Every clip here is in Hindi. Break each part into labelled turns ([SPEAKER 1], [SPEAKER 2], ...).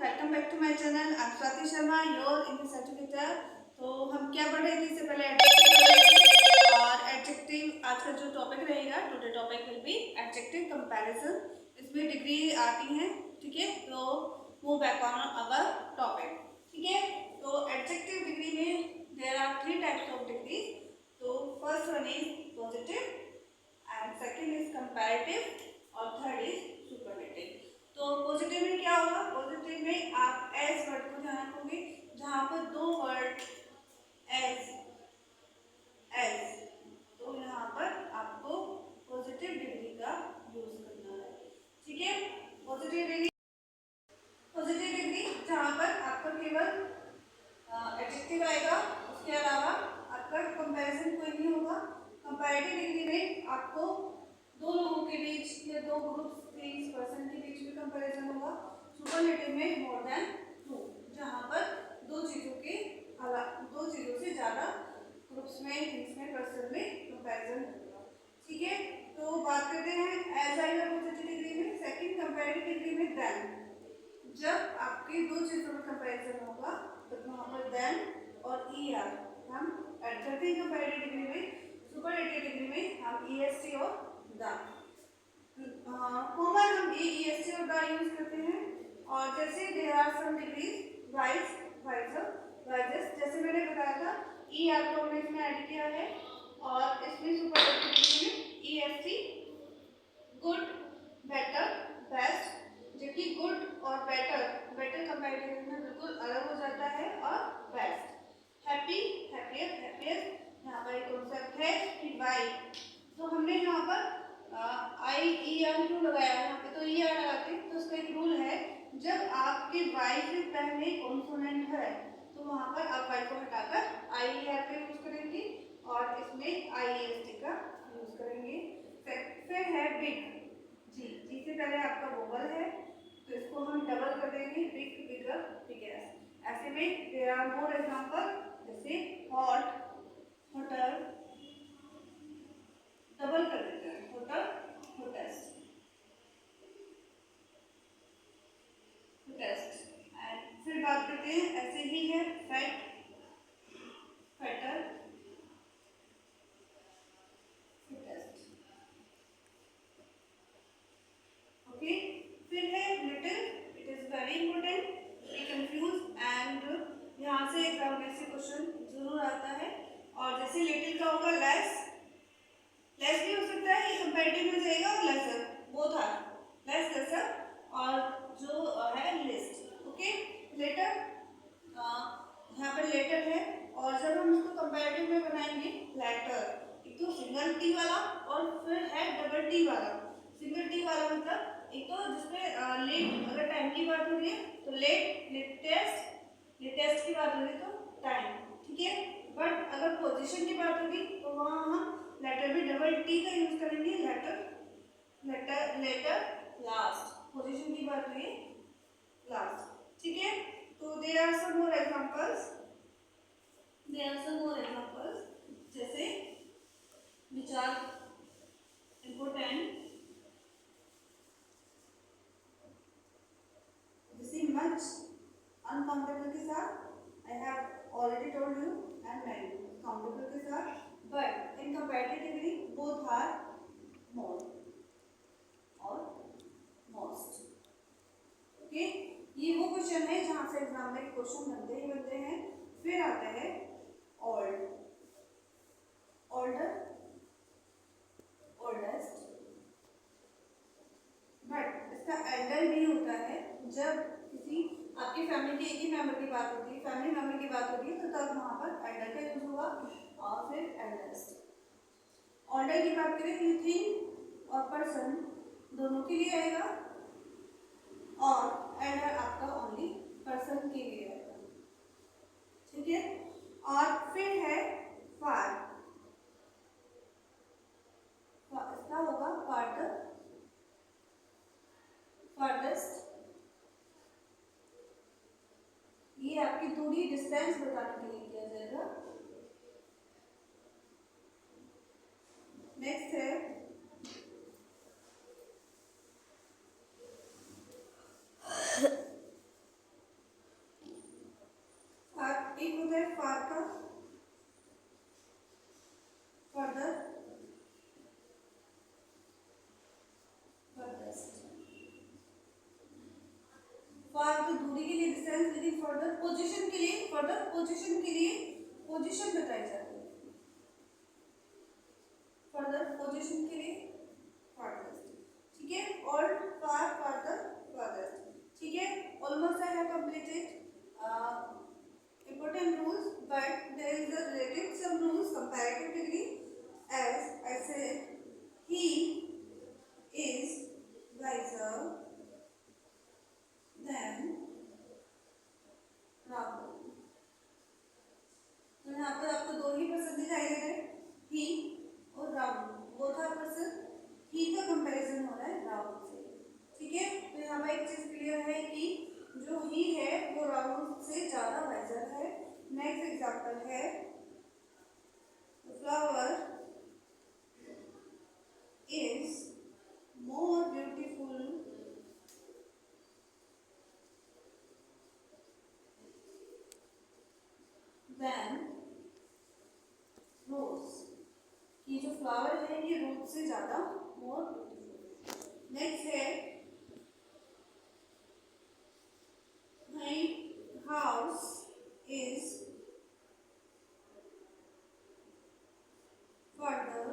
[SPEAKER 1] Welcome back to my channel. I am Swati Sharma, your English educator. तो हम क्या पढ़ रहे थे इससे पहले? एडजेक्टिव और एडजेक्टिव। आज का जो टॉपिक रहेगा, today topic will be adjective comparison. इसमें डिग्री आती है, ठीक है। तो move back on our topic, ठीक है। तो एडजेक्टिव डिग्री में there are 3 types of degree. तो first one is positive and second is comparative और थर्ड इज सुपरलेटिव। तो पॉजिटिव में क्या होगा? पॉजिटिव में आप एज वर्ड को ध्यान रखोगे, जहां पर दो वर्ड एज एज, तो यहाँ पर आपको पॉजिटिव डिग्री का यूज करना है, ठीक है। पॉजिटिव डिग्री जहां पर आपका केवल एडजेक्टिव आएगा, उसके अलावा आपका कंपैरिजन कोई नहीं होगा। कंपैरेटिव डिग्री में आपको दो लोगों के बीच या दो ग्रुप्स थिंग्स पर्सन के बीच में कंपैरिजन होगा। सुपरलेटिव में मोर देन 2, जहां पर दो चीजों से ज्यादा ग्रुप्स में, थिंग्स में, पर्सन में कंपैरिजन होगा, ठीक है। तो बात करते हैं एज आएगा पॉजिटिव डिग्री में। सेकंड कंपैरेटिव डिग्री में देन। जब आपके दो चीजों में कंपैरिजन होगा तो वहां पर देन और आर हम ऐड करते हैं कंपैरेटिव डिग्री में। सुपरलेटिव डिग्री में हम ईएसटी और द, कॉमन हम ईएसटी और द यूज करते हैं। और जैसे there are some degrees wise wises, जैसे मैंने बताया था आर को हमने इसमें ऐड किया है। और इसमें सुपरलेटिव डिग्री में ईएसटी गुड, बेटर, बेस्ट, जबकि गुड और बेटर कंपैरिजन में बिल्कुल अलग हो जाता है। और बेस्ट, हैप्पी, हैप्पियर, हैप्पिएस्ट, यहाँ पर एक कॉन्सेप्ट है कि वाई। तो हमने यहाँ पर आई ई आर क्यों लगाया है? यहाँ पे तो ई आर लगाते हैं, तो उसका एक रूल है, जब आपके वाई से पहले कॉन्सोनेंट है तो वहाँ पर आप वाई को हटाकर आई ई आर का यूज करेंगे और इसमें आई एस टी का यूज करेंगे। फिर है बिग, जी से पहले आपका वोवल है तो इसको हम डबल कर देंगे, बिग, बिगर, बिगेस्ट। ऐसे में देयर आर मोर एग्जांपल, जैसे हॉट, होटर, डबल कर देते हैं, होटर, होटेस्ट, होटेस्ट। एंड फिर बात करते हैं, ऐसे ही है फैट, फैटर, फिटेस्ट, ओके। फिर है little, it is very important, be confuse and यहाँ से एग्जाम में से क्वेश्चन जरूर आता है। और जैसे लिटिल का होगा लेस, लेस भी हो सकता है, ये कंपैरेटिव में जाएगा, और lesser, both are less, lesser, और जो है लिस्ट, ओके। लेटर, यहाँ पर लेटर है, और जब हम इसको कंपैरेटिव में बनाएंगे लेटर, एक तो सिंगल टी वाला और फिर है डबल टी वाला। सिंगल टी वाला मतलब एक तो जिसमें लेट, अगर टाइम की बात हो रही है तो लेट, लेटेस्ट, लेटेस्ट की बात हो रही है तो टाइम, ठीक है। बट अगर पोजीशन की बात होगी तो वहाँ हम लेटर में डबल टी का यूज करेंगे, latter, latter, latter, last, position की बात हुई लास्ट, ठीक है। तो there are some more examples, जैसे which are important, जैसे मच अनकाउंटेबल के साथ I have already told you, and many countable के साथ, but in comparative degree both are more और मोस्ट, ओके। ये वो क्वेश्चन है जहां से एग्जाम में क्वेश्चन बनते हैं। फिर आता है ओल्ड, ओल्डर, ओल्डेस्ट, बट इसका एल्डर भी होता है जब किसी आपकी फैमिली के एक ही मेंबर की बात होती है, फैमिली मेंबर की बात होती है, तो तब वहां पर एल्डर का यूज हुआ, और फिर एल्डेस्ट। ऑल्डर की बात करें तो थिंग और पर्सन दोनों के लिए आएगा, और एल्डर आपका ओनली पर्सन के लिए आएगा, ठीक है। और फिर है फार, इसका होगा फार्दर, फार्देस्ट, ये आपकी दूरी, डिस्टेंस बताने के लिए किया जाएगा। नेक्स्ट है फार तो दूरी के लिए डिस्टेंस, लेकिन फर्दर पोजीशन के लिए, पोजीशन बताई जाती है, फर्दर पोजीशन के लिए फारदेस्ट, ठीक है, और फार फर्दर फर्देस्ट, ठीक है। Almost I have completed important rules, but there is a related some rules comparative degree. As I said, he is wiser than Rahul. तो यहाँ पर आपको दो ही पर्सन दिखाई दे रहे हैं, ही और राहुल, बोथ आर पर्सन। ही का कंपैरिजन हो रहा है राहुल से, ठीक है। तो यहाँ पर एक चीज क्लियर है कि जो ही है वो राहुल से ज्यादा वाइजर है। नेक्स्ट एग्जांपल है, flower is more beautiful than rose. ये जो फ्लावर है ये रोज से ज्यादा मोर ब्यूटीफुल। नेक्स्ट है, my house is further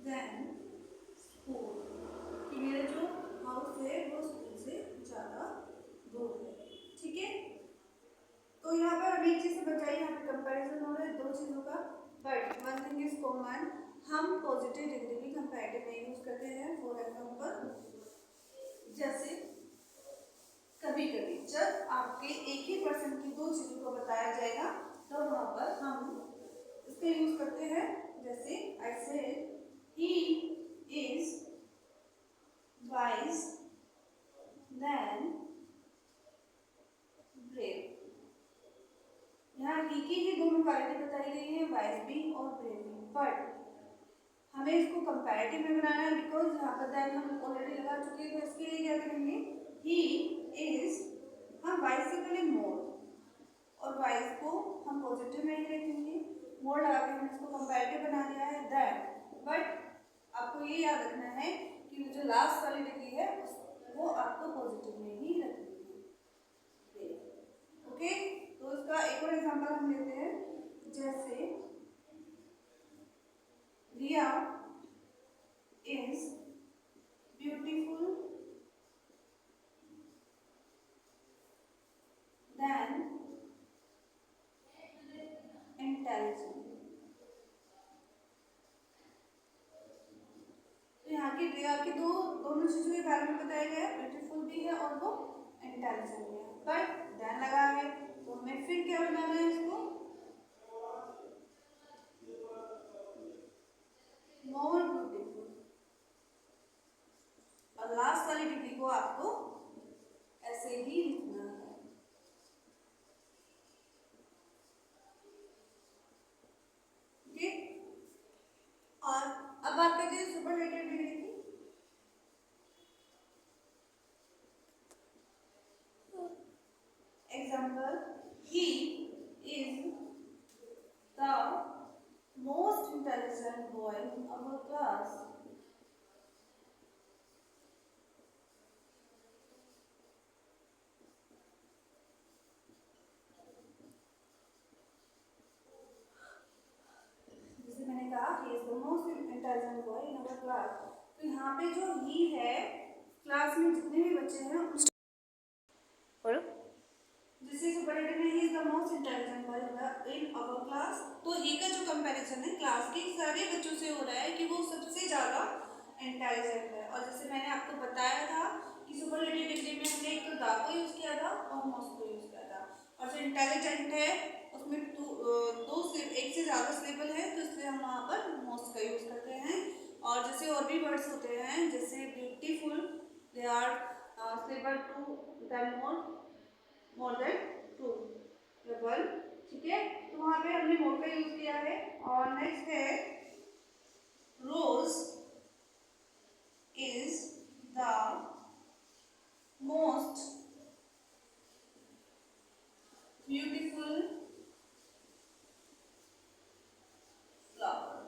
[SPEAKER 1] than school। कि मेरा जो हाउस है वो स्कूल से ज़्यादा दूर है, ठीक है। तो यहाँ पर हमें एक चीज़ समझ आई, यहाँ पे कंपैरिजन हो रहा है दो चीज़ों का, but one thing is common, हम पॉजिटिव डिग्री भी कंपैरेटिव में यूज करते हैं। फॉर एग्जाम्पल, जैसे कभी कभी जब आपके एक ही पर्सन की दो चीज़ों को बताया जाएगा तो वहाँ पर हम इसका यूज करते हैं। जैसे I said he is wise than brave. यहाँ ही की ही दोनों क्वालिटी बताई गई है, वाइज भी और ब्रेव भी, बट हमें इसको कंपैरेटिव में बनाना है, बिकॉज यहाँ पर देन हम ऑलरेडी लगा चुके हैं। तो इसके लिए क्या करेंगे, ही इज, हम वाइज से पहले मोर, और वाइज को हम पॉजिटिव में ही रखेंगे, मोर लगा के हमने इसको कंपैरेटिव बना दिया है दैट। बट आपको ये याद रखना है कि जो लास्ट वाली डिग्री है वो आपको पॉजिटिव में ही रखनी है, ओके। तो इसका एक और एग्जांपल हम लेते हैं, जैसे रिया इज ब्यूटीफुल देन इंटेलिजेंट। तो यहाँ की रिया की दोनों चीजों के बारे में बताया गया है, ब्यूटीफुल भी है और वो इंटेलिजेंट भी है, बट देन लगा है तो हमें फिर क्या बनाना है इसको, मोर ब्यूटीफुल, और लास्ट वाली डिग्री को आपको ऐसे ही लिखना है, ठीक। और अब बात करते हैं सुपरलेटिव डिग्री की। Example, he is the most intelligent boy in our class. जैसे मैंने कहा, he is the most intelligent boy in our class. तो यहाँ पे जो ही है, क्लास में जितने भी बच्चे हैं जिससे सुपरलेटिव में he is the most intelligent boy in our class. तो ही का जो कंपैरिजन है क्लास के सारे बच्चों से हो रहा है कि वो सबसे ज़्यादा इंटेलिजेंट है। और जैसे मैंने आपको बताया था कि सुपरलेटिव डिग्री में हमने एक तो द को यूज़ किया था और मोस्ट को यूज़ किया था, और जो इंटेलिजेंट है उसमें एक से ज़्यादा सिलेबल है, तो इसलिए हम वहाँ पर मोस्ट का यूज़ करते हैं। और जैसे और भी वर्ड्स होते हैं, जैसे beautiful, they are syllable two then more than two double, ठीक है। तो वहाँ पे हमने मोर का यूज किया है। और नेक्स्ट है, rose is the most beautiful flower.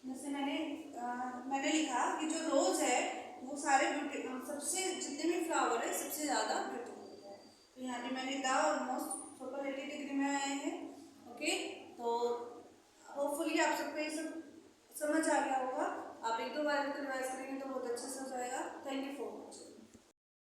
[SPEAKER 1] जैसे मैंने लिखा कि जो रोज है वो वो सारे ब्यूटी सबसे जितने भी फ्लावर है सबसे ज़्यादा ब्यूटीफुल है। तो यहाँ पे मैंने द ऑलमोस्ट सुपरलेटिव डिग्री में आए हैं। ओके, तो होपफुली आप सबको ये सब समझ आ गया होगा। आप एक दो बार रिवाइज करेंगे तो बहुत अच्छे से हो जाएगा। Thank you for watching.